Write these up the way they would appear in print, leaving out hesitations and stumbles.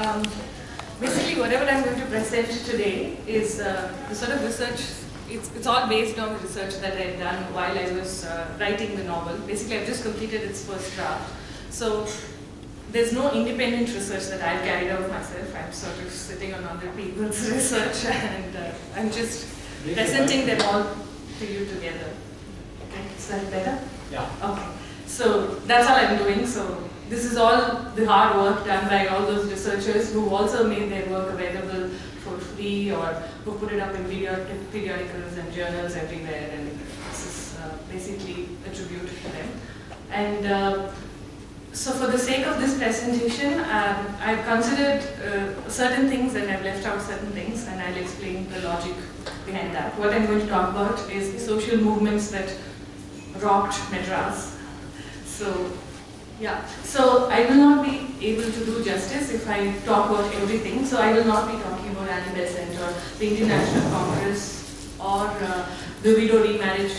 Um, Basically, whatever I'm going to present today is the sort of research. It's all based on the research that I've done while I was writing the novel. Basically, I've just completed its first draft. So there's no independent research that I've carried out myself. I'm sort of sitting on other people's research, and I'm just presenting them all to you together. Okay, is that better? Yeah. Okay. So that's all I'm doing. So this is all the hard work done by all those researchers who also made their work available for free or who put it up in periodicals and journals everywhere, and this is basically a tribute to them. And so for the sake of this presentation, I've considered certain things and I've left out certain things, and I'll explain the logic behind that. What I'm going to talk about is the social movements that rocked Madras. So I will not be able to do justice if I talk about everything. So I will not be talking about Annie Besant or the Indian National Congress or the widow remarriage,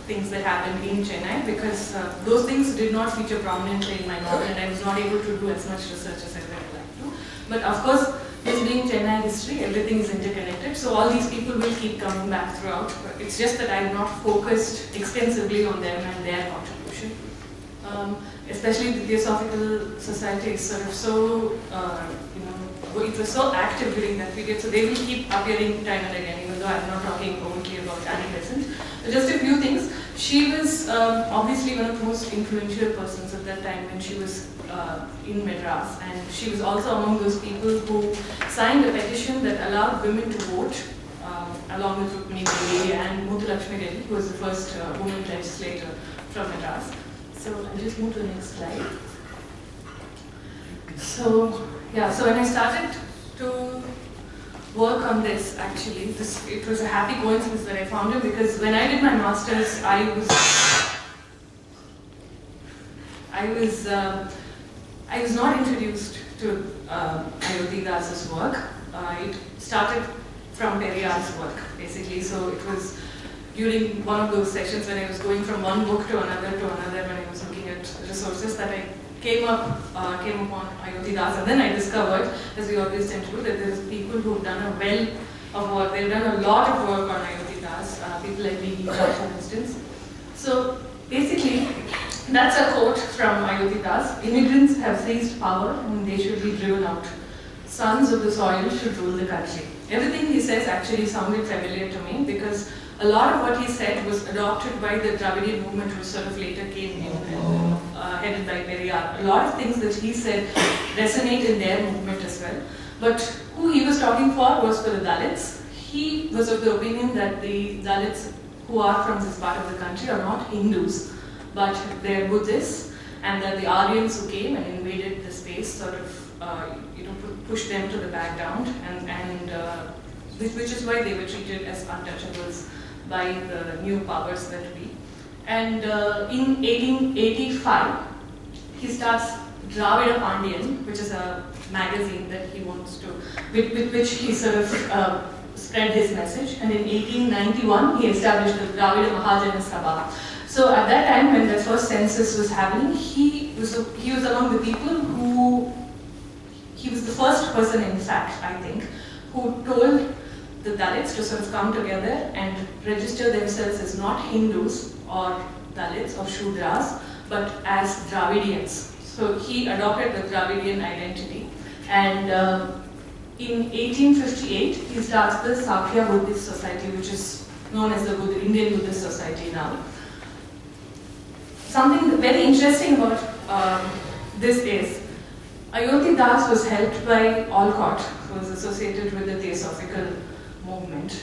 things that happened in Chennai, because those things did not feature prominently in my novel, and I was not able to do as much research as I would like to. But of course, this being Chennai history, everything is interconnected, so all these people will keep coming back throughout. It's just that I have not focused extensively on them and their contribution. Especially the Theosophical Society is sort of so, it was so active during that period, so they will keep appearing time and again, even though I'm not talking only about Annie Besant. So just a few things. She was obviously one of the most influential persons at that time when she was in Madras, and she was also among those people who signed a petition that allowed women to vote, along with Rukmini Devi and Muthulakshmi Reddy, who was the first woman legislator from Madras. So I'll just move to the next slide. So when I started to work on this, actually, it was a happy coincidence that I found it, because when I did my master's, I was not introduced to Ayodhya Das's work. It started from Periyar's work, basically. So it was during one of those sessions when I was going from one book to another, when I was looking at resources, that I came upon Ayodhya Das, and then I discovered, as we always tend to do, that there's people who've done a well of work. They've done a lot of work on Ayodhya Das, people like B.B. Das, for instance. So basically, that's a quote from Ayodhya Das: "Immigrants have seized power and they should be driven out. Sons of the soil should rule the country." Everything he says actually sounded familiar to me, because a lot of what he said was adopted by the Dravidian movement, which sort of later came in, headed by Periyar. A lot of things that he said resonate in their movement as well. But who he was talking for was for the Dalits. He was of the opinion that the Dalits who are from this part of the country are not Hindus, but they're Buddhists, and that the Aryans who came and invaded the space sort of pushed them to the background, and which is why they were treated as untouchables by the new powers that be. And in 1885, he starts Dravida Pandian, which is a magazine that he wants to, with which he sort of spread his message. And in 1891, he established the Dravida Mahajana Sabha. So at that time, when the first census was happening, he was among the people who, he was the first person, in fact, I think, who told the Dalits to sort of come together and register themselves as not Hindus or Dalits or Shudras, but as Dravidians. So he adopted the Dravidian identity, and in 1858 he starts the Sakya Buddhist Society, which is known as the Indian Buddhist Society now. Something very interesting about this is Ayodhya Das was helped by Olcott, who was associated with the Theosophical movement.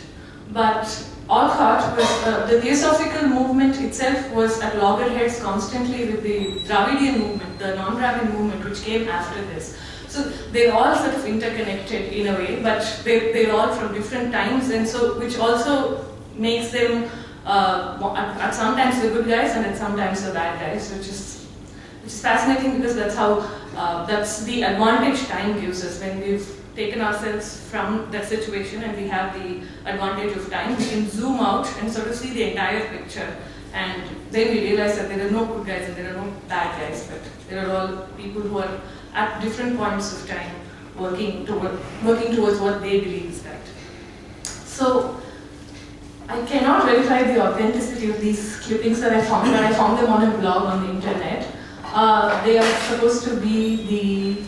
But Olcott was, the Theosophical movement itself was at loggerheads constantly with the Dravidian movement, the non-Dravidian movement, which came after this. So they're all sort of interconnected in a way, but they're all from different times, and so which also makes them at sometimes the good guys and at sometimes the bad guys, which is fascinating, because that's how that's the advantage time gives us. When we've taken ourselves from that situation and we have the advantage of time, we can zoom out and sort of see the entire picture, and then we realize that there are no good guys and there are no bad guys, but there are all people who are at different points of time working towards what they believe is right. So I cannot verify the authenticity of these clippings that I found, but I found them on a blog on the internet. They are supposed to be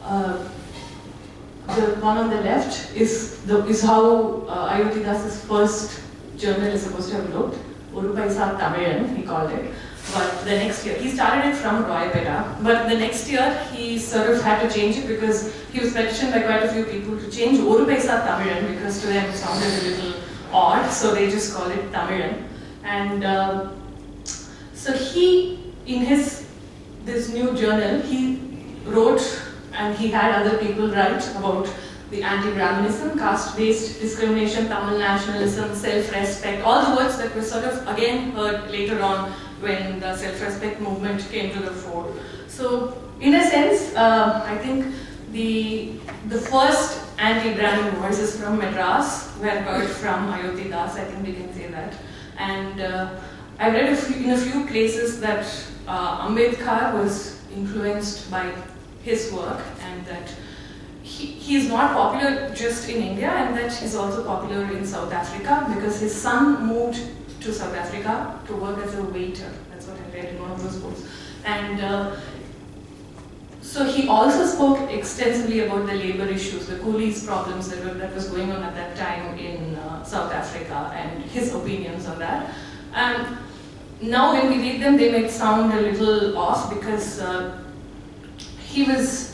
the one on the left is how Ayodhya Das's first journal is supposed to have looked. Orupaisa Tamilan, he called it. But the next year, he started it from Royapeta, but the next year he sort of had to change it because he was petitioned by quite a few people to change Orupaisa Tamilan because to them it sounded a little odd, so they just call it Tamilan. And so he, in this new journal, he wrote, and he had other people write about the anti-Brahminism, caste-based discrimination, Tamil nationalism, self-respect, all the words that were sort of again heard later on when the self-respect movement came to the fore. So, in a sense, I think the first anti-Brahmin voices from Madras were heard from Ayodhya Das, I think we can say that. And I read in a few places that Ambedkar was influenced by his work, and that he is not popular just in India, and that he's also popular in South Africa because his son moved to South Africa to work as a waiter. That's what I read in one of those books. And so he also spoke extensively about the labor issues, the coolies problems that was going on at that time in South Africa, and his opinions on that. And now when we read them, they might sound a little off because he was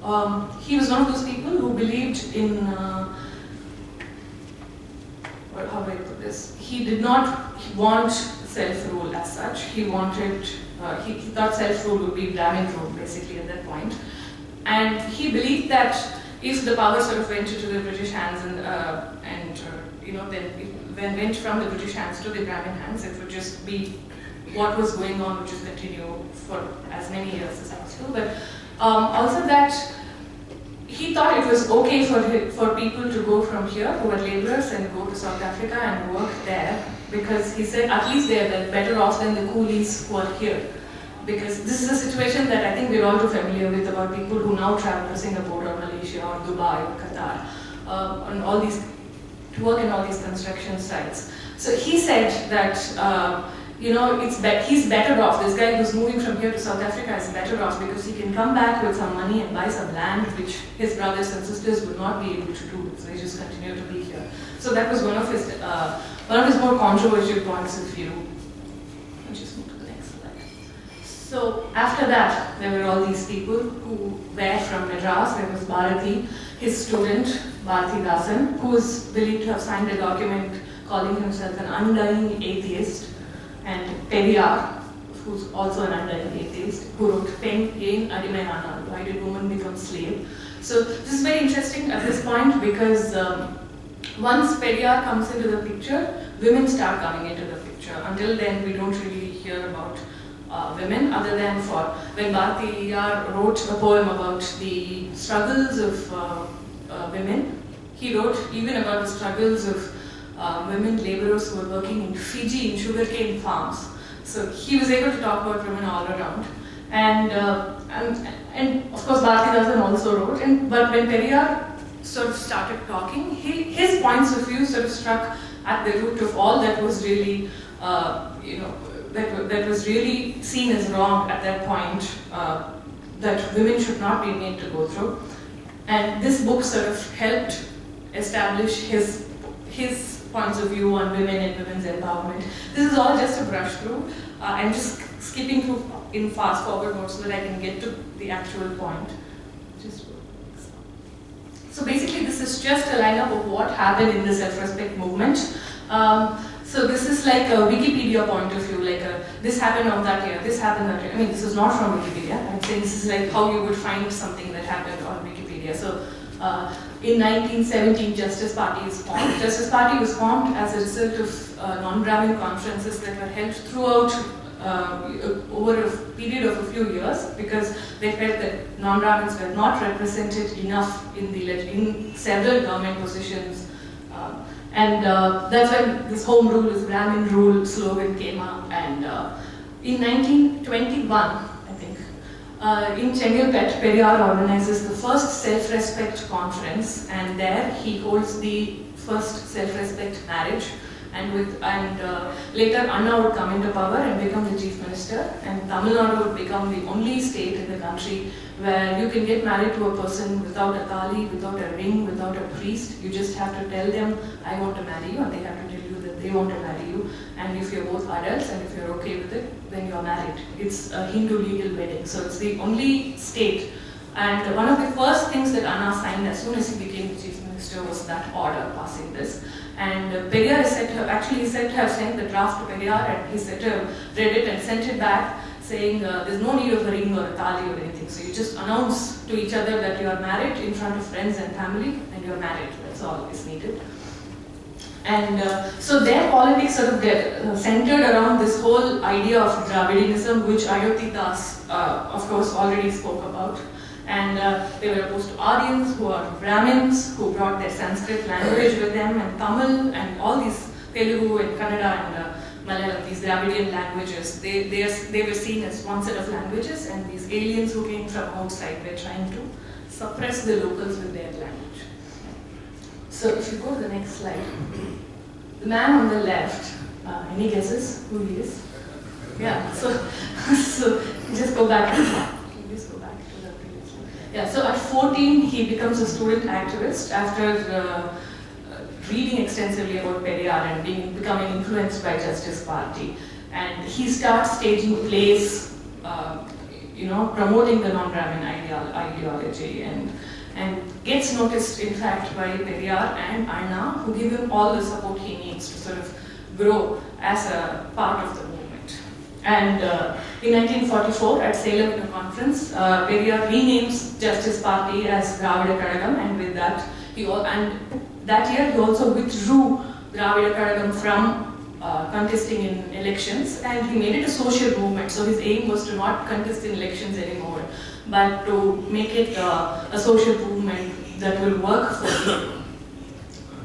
one of those people who believed in, how do I put this? He did not want self-rule as such. He wanted, he thought self-rule would be Brahmin rule basically at that point. And he believed that if the power sort of went into the British hands and you know, then it went from the British hands to the Brahmin hands, it would just be what was going on, which would continue for as many years as possible. But also that he thought it was okay for people to go from here, who were laborers, and go to South Africa and work there, because he said at least they are better off than the coolies who are here. Because this is a situation that I think we're all too familiar with about people who now travel to Singapore or Malaysia or Dubai or Qatar, and all these, to work in all these construction sites. So he said that you know, he's better off, this guy who's moving from here to South Africa is better off because he can come back with some money and buy some land, which his brothers and sisters would not be able to do, so they just continue to be here. So that was one of his more controversial points of view. I'll just move to the next slide. So after that, there were all these people who were from Madras. There was Bharati, his student, Bharati Dasan, who is believed to have signed a document calling himself an undying atheist, and Periyar, who's also an undying atheist, who wrote Pen Ain Adimai Aanal, Why Did Women Become Slave? So this is very interesting at this point because once Periyar comes into the picture, women start coming into the picture. Until then, we don't really hear about women, other than for when Bharati wrote a poem about the struggles of women. He wrote even about the struggles of women laborers who were working in Fiji in sugarcane farms. So he was able to talk about women all around. And of course Bharati Dasan also wrote, but when Periyar sort of started talking, his points of view sort of struck at the root of all that was really, you know, that was really seen as wrong at that point, that women should not be made to go through. And this book sort of helped establish his points of view on women and women's empowerment. This is all just a brush through. I'm just skipping through in fast forward mode so that I can get to the actual point. So basically this is just a lineup of what happened in the self-respect movement. So this is like a Wikipedia point of view, like this happened on that year, this happened that year. I mean, this is not from Wikipedia. I'm saying this is like how you would find something that happened on Wikipedia. So in 1917, Justice Party is formed. Justice Party was formed as a result of non-Brahmin conferences that were held throughout over a period of a few years, because they felt that non-Brahmins were not represented enough in several government positions. That's when this home rule is Brahmin rule slogan came up. And in 1921, I think, in Chengalpet, Periyar organizes the first self-respect conference, and there he holds the first self-respect marriage. And later Anna would come into power and become the chief minister, and Tamil Nadu would become the only state in the country where you can get married to a person without a tali, without a ring, without a priest. You just have to tell them, I want to marry you, and they have to tell you that they want to marry you. And if you're both adults and if you're okay with it, then you're married. It's a Hindu legal wedding, so it's the only state. And one of the first things that Anna signed as soon as he became the chief minister was that order passing this. And Periyar is said to have, actually he said to have sent the draft to Periyar, and he said to have read it and sent it back saying there's no need of a ring or a tali or anything. So you just announce to each other that you are married in front of friends and family, and you are married. That's all is needed. And so their politics sort of get centered around this whole idea of Dravidianism, which Ayodhya Das, of course, already spoke about. And they were opposed to Aryans, who are Brahmins, who brought their Sanskrit language with them, and Tamil, and all these Telugu and Kannada and Malayalam, these Dravidian languages. They were seen as one set of languages, and these aliens who came from outside were trying to suppress the locals with their language. So if you go to the next slide, the man on the left, any guesses who he is? Yeah, so just go back. Yeah, so at 14, he becomes a student activist after reading extensively about Periyar and becoming influenced by Justice Party. And he starts staging plays, promoting the non-Brahmin ideology, and gets noticed, in fact, by Periyar and Anna, who give him all the support he needs to sort of grow as a part of the movement. And in 1944, at Salem in a conference, Periyar renames Justice Party as Dravida Kazhagam, and with that, that year he also withdrew Dravida Kazhagam from contesting in elections, and he made it a social movement. So his aim was to not contest in elections anymore, but to make it a social movement that will work for people.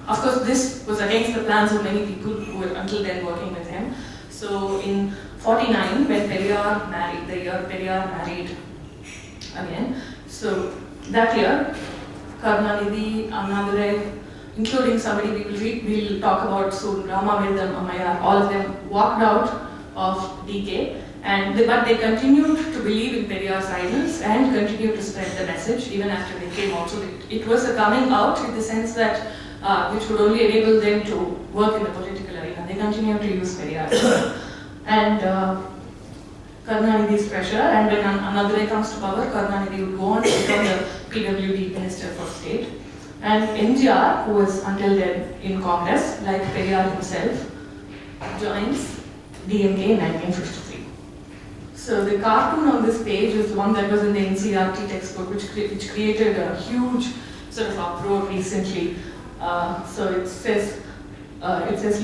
Of course, this was against the plans of many people who were until then working with him. So in 49, when Periyar married, the year Periyar married again, so that year, Karunanidhi, Annadurai, including somebody we'll talk about soon, Ramamridam, Ammayar, all of them walked out of DK, but they continued to believe in Periyar's ideals and continued to spread the message even after they came out. So it was a coming out in the sense that which would only enable them to work in the political arena. They continued to use Periyar. And Karunanidhi's pressure, and when Annadurai comes to power, Karunanidhi would go on to become the PWD Minister for State. And MGR, who was until then in Congress, like Periyar himself, joins DMK in 1953. So the cartoon on this page is the one that was in the NCERT textbook, which created a huge sort of uproar recently. So it says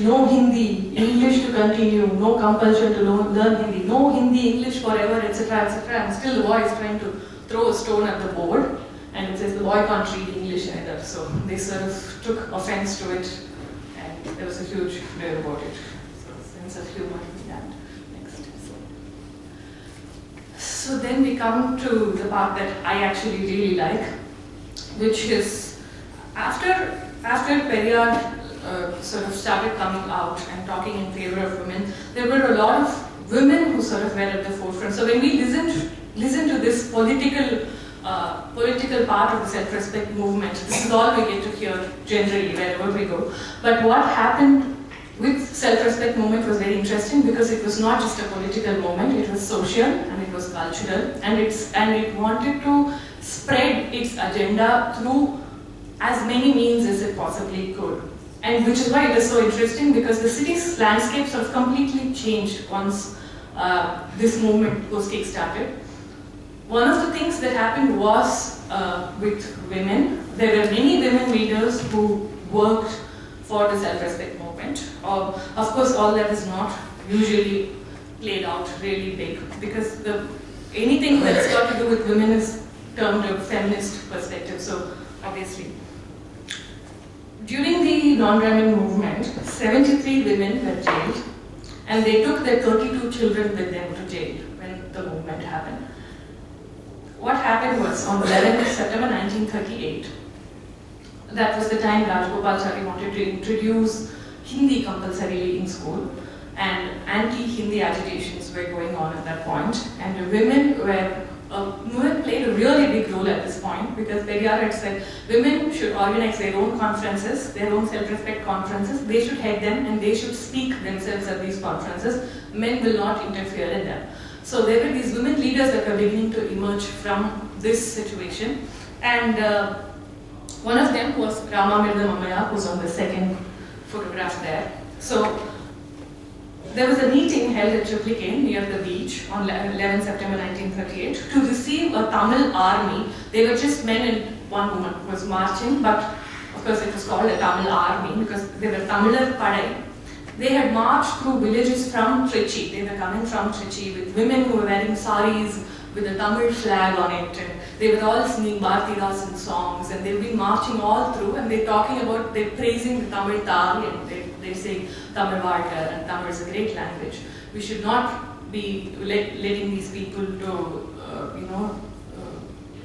no Hindi, English to continue, no compulsion to learn Hindi, no Hindi, English forever, etc., etc. And still the boy is trying to throw a stone at the board, and it says the boy can't read English either. So they sort of took offense to it, and there was a huge debate about it. So sense of humor in that. Next. So then we come to the part that I actually really like, which is after Periyar sort of started coming out and talking in favor of women, there were a lot of women who sort of were at the forefront. So when we listen to this political part of the self-respect movement, this is all we get to hear generally wherever we go. But what happened with self-respect movement was very interesting, because it was not just a political movement, it was social and it was cultural, and it wanted to spread its agenda through as many means as it possibly could. And which is why it is so interesting, because the city's landscape sort of completely changed once this movement was kick-started. One of the things that happened was with women. There were many women leaders who worked for the self-respect movement. Of course, all that is not usually played out really big, because anything that's got to do with women is termed a feminist perspective, so obviously. During the non-Brahmin movement, 73 women were jailed, and they took their 32 children with them to jail when the movement happened. what happened was on 11th September 1938, that was the time Rajagopalachari wanted to introduce Hindi compulsorily in school, and anti-Hindi agitations were going on at that point, and the women played a really big role at this point, because Periyar had said women should organize their own conferences, their own self-respect conferences, they should head them and they should speak themselves at these conferences, men will not interfere in them. So there were these women leaders that were beginning to emerge from this situation, and one of them was Ramamridam Ammayar, who's on the second photograph there. So there was a meeting held at Triplicane near the beach on 11 September 1938 to receive a Tamil army. They were just men and one woman who was marching, but of course it was called a Tamil army because they were Tamilar Padai. They had marched through villages from Trichy. They were coming from Trichy with women who were wearing saris with a Tamil flag on it, and they were all singing Bharatidasan songs, and they've been marching all through, and they're talking about, they're praising the Tamil Thali, and they're saying Tamil Varta, and Tamil is a great language. We should not be letting these people to,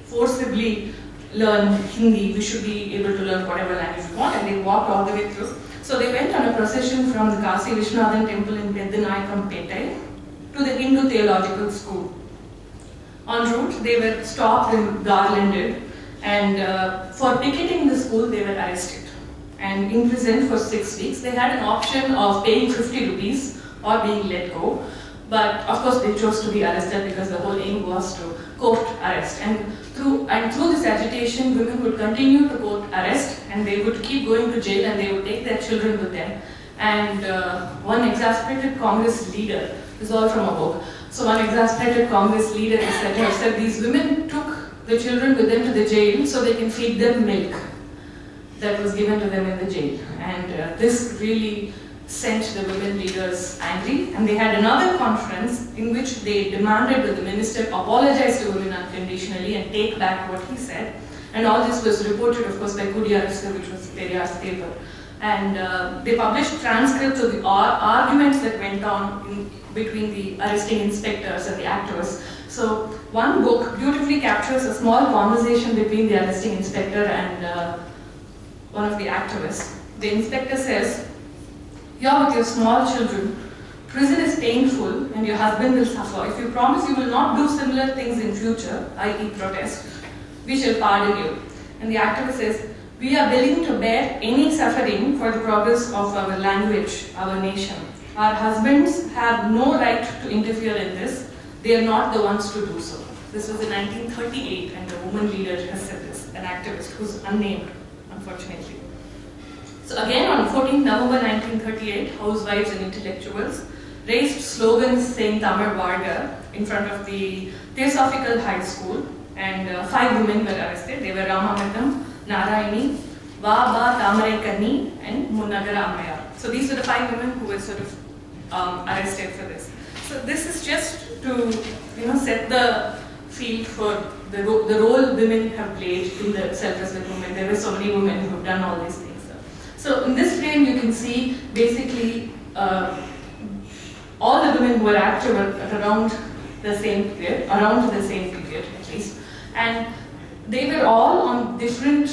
forcibly learn Hindi. We should be able to learn whatever language we want, and they walked all the way through. So they went on a procession from the Kasi Vishwanathan temple in Peddanaikampettai to the Hindu Theological School. En route, they were stopped and garlanded, and for picketing the school, they were arrested and imprisoned for 6 weeks. They had an option of paying 50 rupees or being let go, but of course they chose to be arrested because the whole aim was to court arrest. And through this agitation, women would continue to court arrest, and they would keep going to jail, and they would take their children with them. And one exasperated Congress leader, this is all from a book. So one exasperated Congress leader said these women took the children with them to the jail so they can feed them milk that was given to them in the jail. And this really sent the women leaders angry, and they had another conference in which they demanded that the minister apologize to women unconditionally and take back what he said. And all this was reported, of course, by Kudiyarasu, which was Periyar's paper. And they published transcripts of the arguments that went on between the arresting inspectors and the activists. So one book beautifully captures a small conversation between the arresting inspector and one of the activists. The inspector says, "Here with your small children, prison is painful and your husband will suffer. If you promise you will not do similar things in future, i.e. protest, we shall pardon you." And the activist says, "We are willing to bear any suffering for the progress of our language, our nation. Our husbands have no right to interfere in this. They are not the ones to do so." This was in 1938, and the woman leader has said this, an activist who's unnamed, unfortunately. So again, on 14th November 1938, housewives and intellectuals raised slogans saying Tamil Varga in front of the Theosophical High School, and 5 women were arrested. They were Ramamridam, Narayani, Vaba Thamaraikani, and Munnagara Ammayar. So these were the 5 women who were sort of arrested for this. So this is just to set the field for the role women have played in the self-respect movement. There were so many women who have done all these things. So in this frame you can see basically all the women who were active at around the same period at least, and they were all on different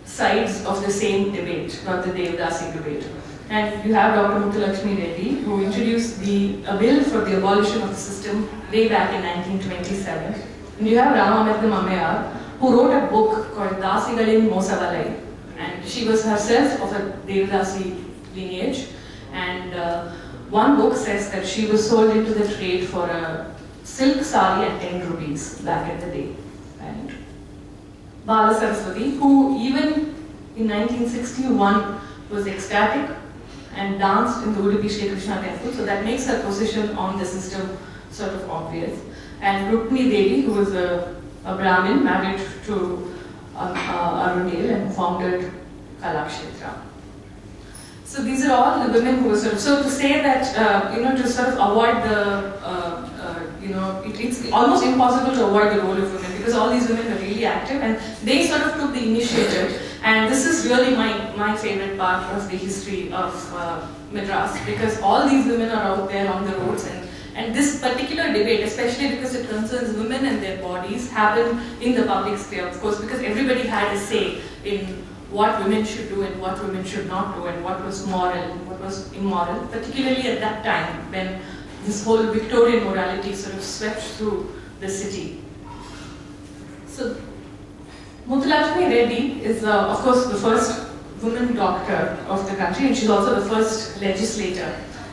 sides of the same debate, not the Devdasi debate. And you have Dr. Muthulakshmi Reddy, who introduced a bill for the abolition of the system way back in 1927. And you have Ramamridam Ammayar, who wrote a book called Dasigalin Mosavalai. And she was herself of a Devdasi lineage. And one book says that she was sold into the trade for a silk sari at 10 rupees back in the day. And Bala Saraswati, who even in 1961 was ecstatic and danced in the Udupi Shri Krishna temple, so that makes her position on the system sort of obvious. And Rukmini Devi, who was a Brahmin married to Arundel and founded Kalakshetra. So these are all the women who were sort of, so to say that, to sort of avoid the, it's almost impossible to avoid the role of women because all these women were really active and they sort of took the initiative. And this is really my favorite part of the history of Madras, because all these women are out there on the roads, and this particular debate, especially because it concerns women and their bodies, happened in the public sphere, of course, because everybody had a say in what women should do and what women should not do, and what was moral and what was immoral, particularly at that time when this whole Victorian morality sort of swept through the city. So, Muthulakshmi Reddy is, of course, the first woman doctor of the country, and she's also the first legislator.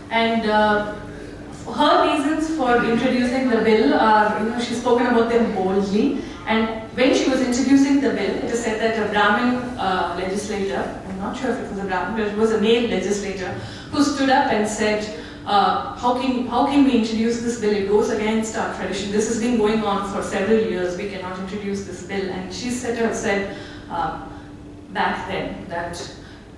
And her reasons for introducing the bill are, she's spoken about them boldly. And when she was introducing the bill, it is said that a Brahmin legislator, I'm not sure if it was a Brahmin, but it was a male legislator, who stood up and said, how can we introduce this bill? It goes against our tradition. This has been going on for several years. We cannot introduce this bill. And she said back then that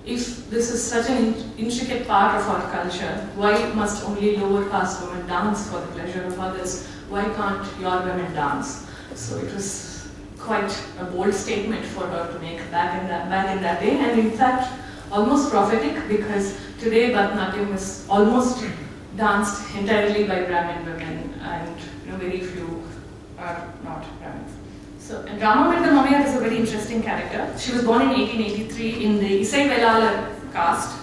if this is such an intricate part of our culture, why must only lower caste women dance for the pleasure of others? Why can't your women dance? So it was quite a bold statement for her to make back in that day, and in fact almost prophetic, because today Bharatanatyam is almost danced entirely by Brahmin women, and very few are not Brahmins. So, and Rama Mirga Mammayar is a very interesting character. She was born in 1883 in the Isai Vellalar caste,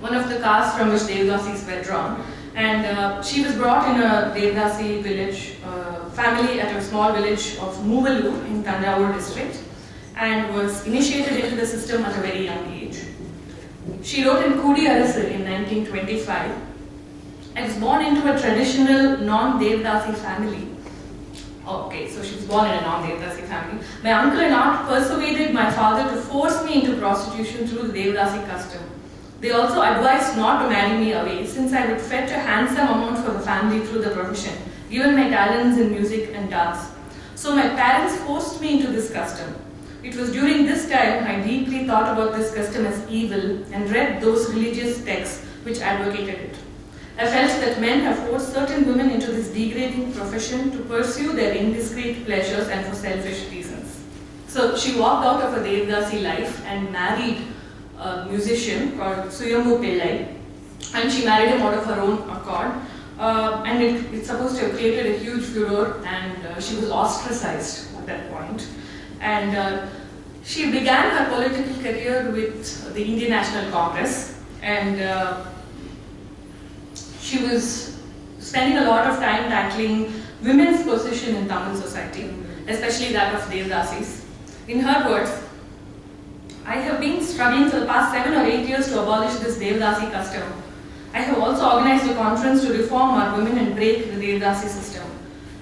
one of the castes from which Devadasis were drawn. And she was brought in a Devadasi village, family at a small village of Moovalur in Thanjavur district, and was initiated into the system at a very young age. She wrote in Kudi Arasu in 1925. I was born into a traditional non-Devadasi family. Okay, so she was born in a non-Devadasi family. My uncle and aunt persuaded my father to force me into prostitution through the Devadasi custom. They also advised not to marry me away, since I would fetch a handsome amount for the family through the profession, given my talents in music and dance. So my parents forced me into this custom. It was during this time I deeply thought about this custom as evil and read those religious texts which advocated it. I felt that men have forced certain women into this degrading profession to pursue their indiscreet pleasures and for selfish reasons. So she walked out of a Devadasi life and married a musician called Suyambu Pillai, and she married him out of her own accord. And it's supposed to have created a huge furor, and she was ostracized at that point. And she began her political career with the Indian National Congress, and she was spending a lot of time tackling women's position in Tamil society, especially that of Devadasis. In her words, I have been struggling for the past 7 or 8 years to abolish this Devadasi custom. I have also organized a conference to reform our women and break the Devadasi system.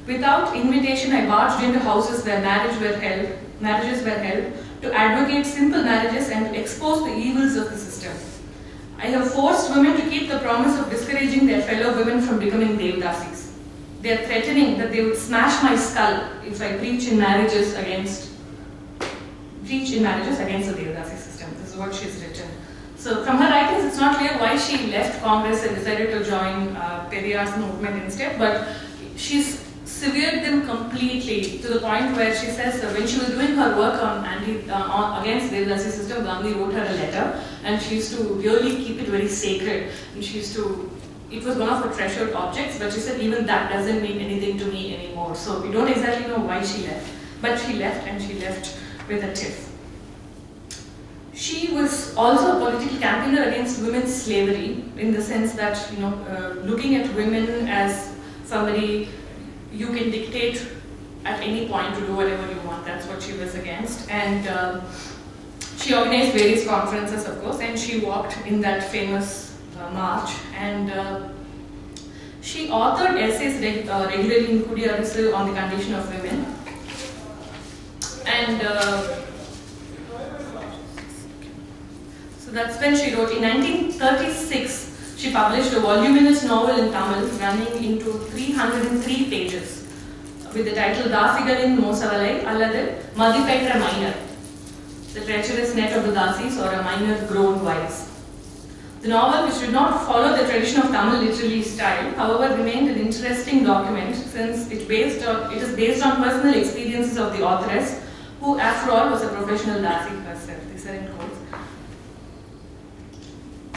Without invitation, I barged into houses where marriages were held to advocate simple marriages and to expose the evils of the system. I have forced women to keep the promise of discouraging their fellow women from becoming Devadasis. They are threatening that they would smash my skull if I preach in marriages against the Devadasi system. This is what she's written. So from her writings, it's not clear why she left Congress and decided to join Periyar's movement instead, but she's severed them completely to the point where she says when she was doing her work on against the Devadasi system, Gandhi wrote her a letter, and she used to really keep it very sacred. And she used to, it was one of her treasured objects, but she said even that doesn't mean anything to me anymore. So we don't exactly know why she left, but she left, and she left with a tiff. She was also a political campaigner against women's slavery, in the sense that, looking at women as somebody you can dictate at any point to do whatever you want. That's what she was against. And she organized various conferences, of course, and she walked in that famous march. And she authored essays regularly in Kudi Arasu on the condition of women. And so that's when she wrote. In 1936, she published a voluminous novel in Tamil running into 303 pages with the title Dasigalin Mosavalai Alladu Madhipetra Minor, the treacherous net of the Dasis, or a minor grown wise. The novel, which did not follow the tradition of Tamil literary style, however, remained an interesting document since it is based on personal experiences of the authoress, who after all was a professional Dasi herself. These are in quotes.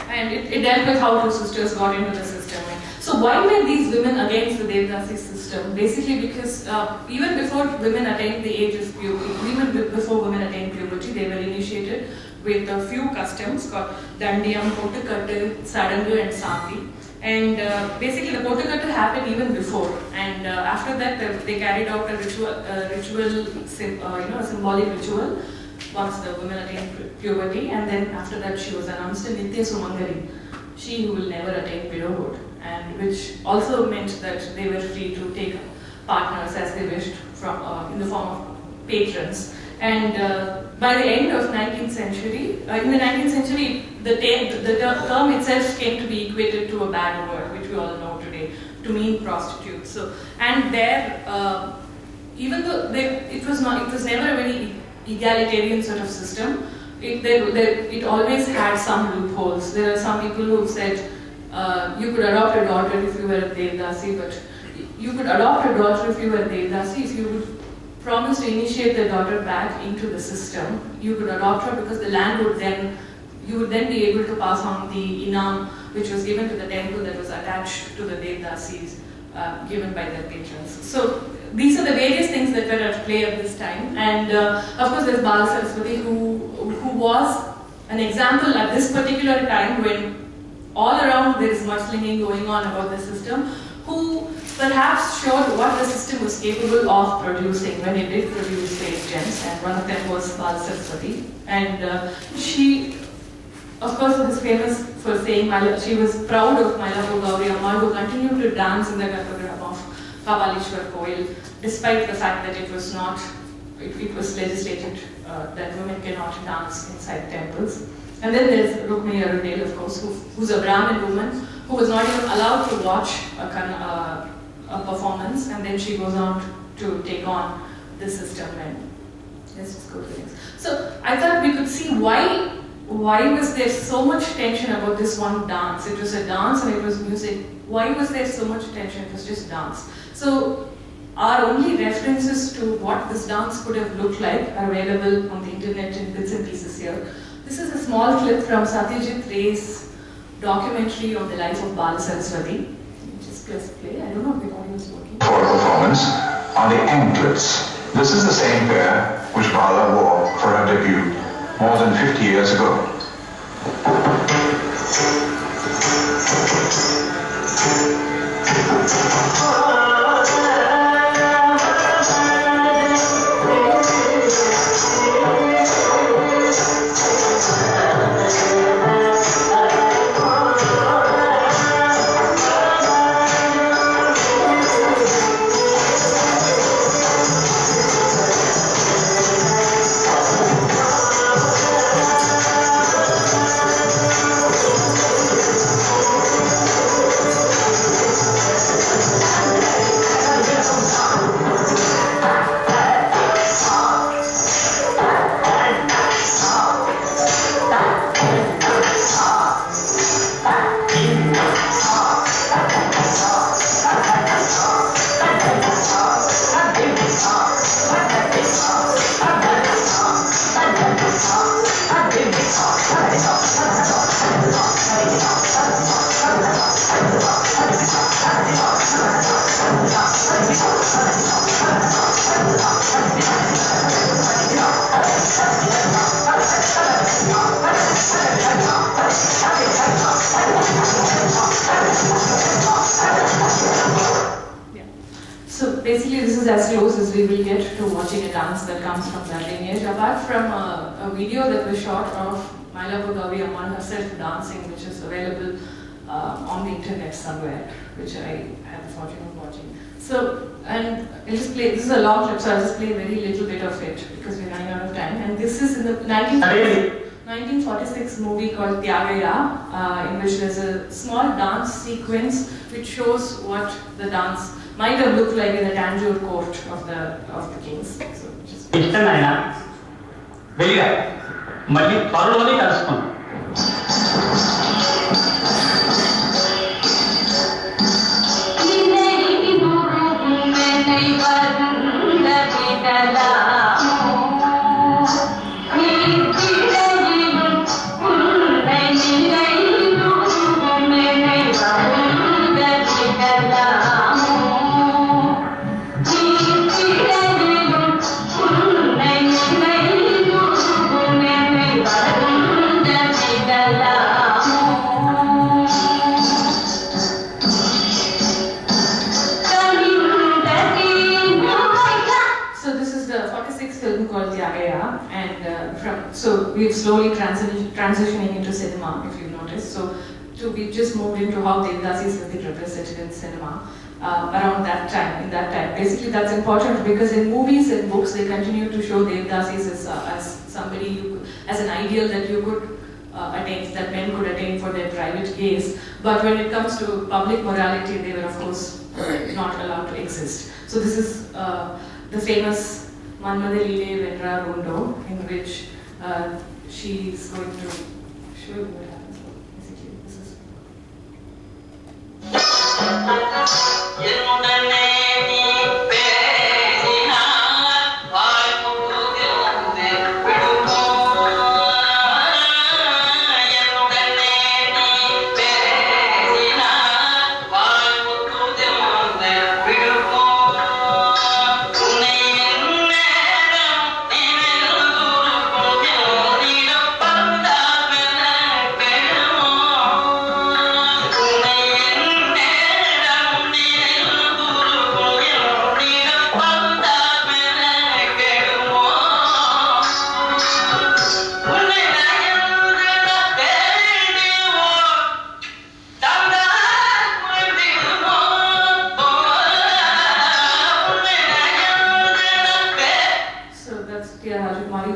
And it dealt with how two sisters got into the system. So why were these women against the Devdasi system? Basically because even before women attained the age of puberty, even before women attained puberty, they were initiated with a few customs called Dandiyam, Pottukattu, Sadangu and Santhi. And basically the Pottukattu happened even before, and after that they carried out a symbolic ritual once the women attained puberty, and then after that she was announced as Nitya Sumangali, she who will never attain widowhood, and which also meant that they were free to take partners as they wished from in the form of patrons. And by the end of 19th century, in the 19th century, the term itself came to be equated to a bad word, which we all know today, to mean prostitutes. So, and there, even though it was never a very egalitarian sort of system. It always had some loopholes. There are some people who said you could adopt a daughter if you were a Devdasi, but you could adopt a daughter if you were a Devdasi if you would promise to initiate the daughter back into the system. You could adopt her because the land would then, you would then be able to pass on the inam which was given to the temple that was attached to the Devdasis given by their patrons. So these are the various things that were at play at this time, and of course there's Bala Saraswati who was an example at this particular time when all around there is mudslinging going on about the system, who perhaps showed what the system was capable of producing when it did produce great gems, and one of them was Bala Saraswati. And she, of course, was famous for saying she was proud of Mylapore Gauri Ammal, who continued to dance in the Garbhagriha of Kabalishwar Koil, despite the fact that it was not, it was legislated that women cannot dance inside temples. And then there's Rukmini Arundel, of course, who's a Brahmin woman who was not even allowed to watch a performance, and then she goes on to take on the system. And let's just go to the next. So I thought we could see why was there so much tension about this one dance? It was a dance and it was music. Why was there so much tension? It was just dance. So our only references to what this dance could have looked like are available on the internet in bits and pieces here. This is a small clip from Satyajit Ray's documentary on the life of Bala Saraswati. Just press play. I don't know if the audio is working. For performance are the anklets. This is the same pair which Bala wore for her debut more than 50 years ago. Basically, this is as close as we will get to watching a dance that comes from that lineage. Apart from a video that was shot of Mylapore Gauri Ammal herself dancing, which is available on the internet somewhere, which I had the fortune of watching. So, and I'll just play, this is a long clip, so I'll just play a very little bit of it because we're running out of time. And this is in the 1946 movie called Tyagaya, in which there's a small dance sequence which shows what the dance might have looked like in the Tanjore court of the kings. So just So we've slowly transitioning into cinema, if you've noticed. So we just moved into how Devdasis has been represented in cinema around that time, in that time. Basically that's important because in movies and books they continue to show Devdasis as somebody, as an ideal that you could attain, that men could attain for their private gaze. But when it comes to public morality, they were of course not allowed to exist. So this is the famous Manmada Leele Vendra Rondo, in which she's going to show you what happens. Basically, this is.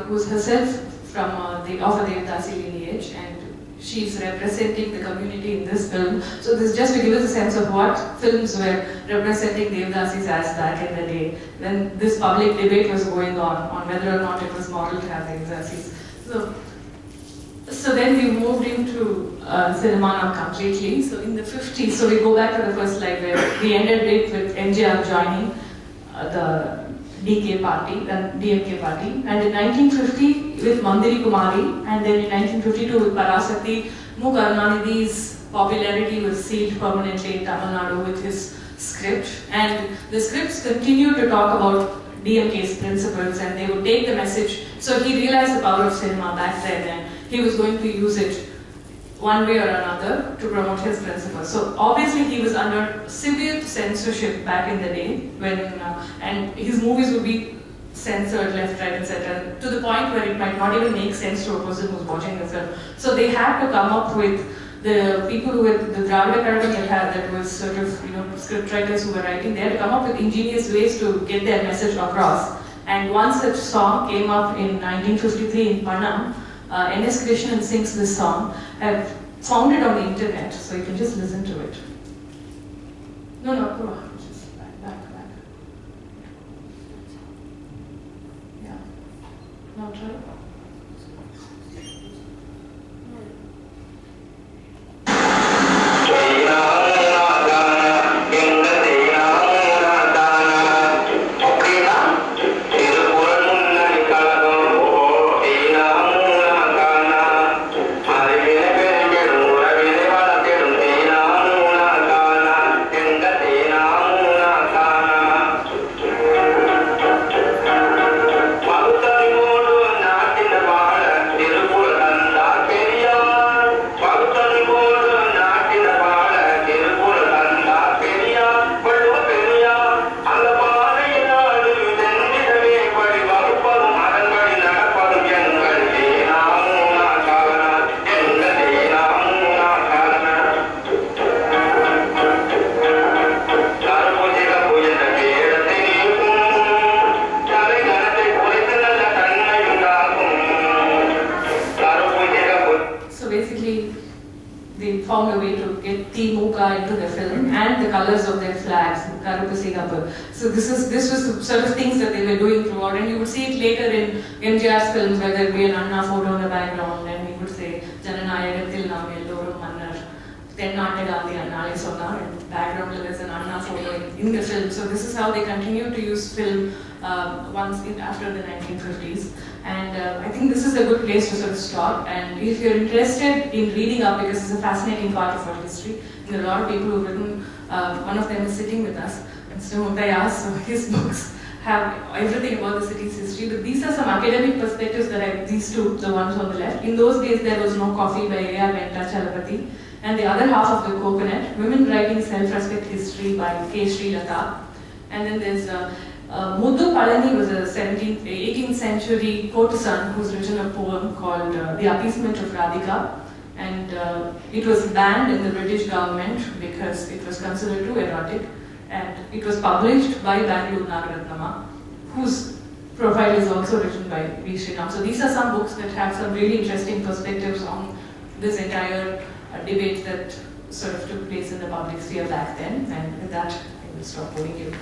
Who's herself from of a Devdasi lineage, and she's representing the community in this film. So this is just to give us a sense of what films were representing Devdasis as back in the day, when this public debate was going on whether or not it was moral to have Devdasis. So then we moved into cinema now completely. So in the 50s, so we go back to the first slide where we ended it with MJR joining the DK party, DMK party, and in 1950 with Mandiri Kumari, and then in 1952 with Parasakti, Mu Karunanidhi's popularity was sealed permanently in Tamil Nadu with his script, and the scripts continued to talk about DMK's principles, and they would take the message. So he realized the power of cinema back then, and he was going to use it one way or another to promote his principles. So obviously he was under severe censorship back in the day, when and his movies would be censored left, right, etc. to the point where it might not even make sense to a person who's watching the film. So they had to come up with, the people who were, the Dravida Kazhagam that was sort of, script writers who were writing, they had to come up with ingenious ways to get their message across. And one such song came up in 1953 in Panam. N.S. Krishnan sings this song. I've found it on the internet, so you can just listen to it. No, go on. Just back. Yeah. Now try. Found a way to get Timuka into the film and the colors of their flags, Karupasigapu. So this was the sort of things that they were doing throughout, and you would see it later in MJR's films where there would be an Anna photo in the background, and he would say Jananayagathil Nam Ellorum Mannar Tennate Gandhi Annale Sonna, and background there is an Anna photo in the film. So this is how they continued to use film after the 1950s. And I think this is a good place to sort of stop. And if you're interested in reading up, because it's a fascinating part of our history, and there are a lot of people who've written, one of them is sitting with us, Mr. Muttaya, so his books have everything about the city's history. But these are some academic perspectives that these two, the ones on the left. In those days, there was no coffee by A.R. Venkatachalapati. And the other half of the coconut, Women Writing Self-Respect History by K. Srilata. And then there's Muddu Palani was a 18th century courtesan who's written a poem called The Appeasement of Radhika. And it was banned in the British government because it was considered too erotic. And it was published by Bangalore Nagaratnama, whose profile is also written by V. Sriram. So these are some books that have some really interesting perspectives on this entire debate that sort of took place in the public sphere back then. And with that, I will stop boring you.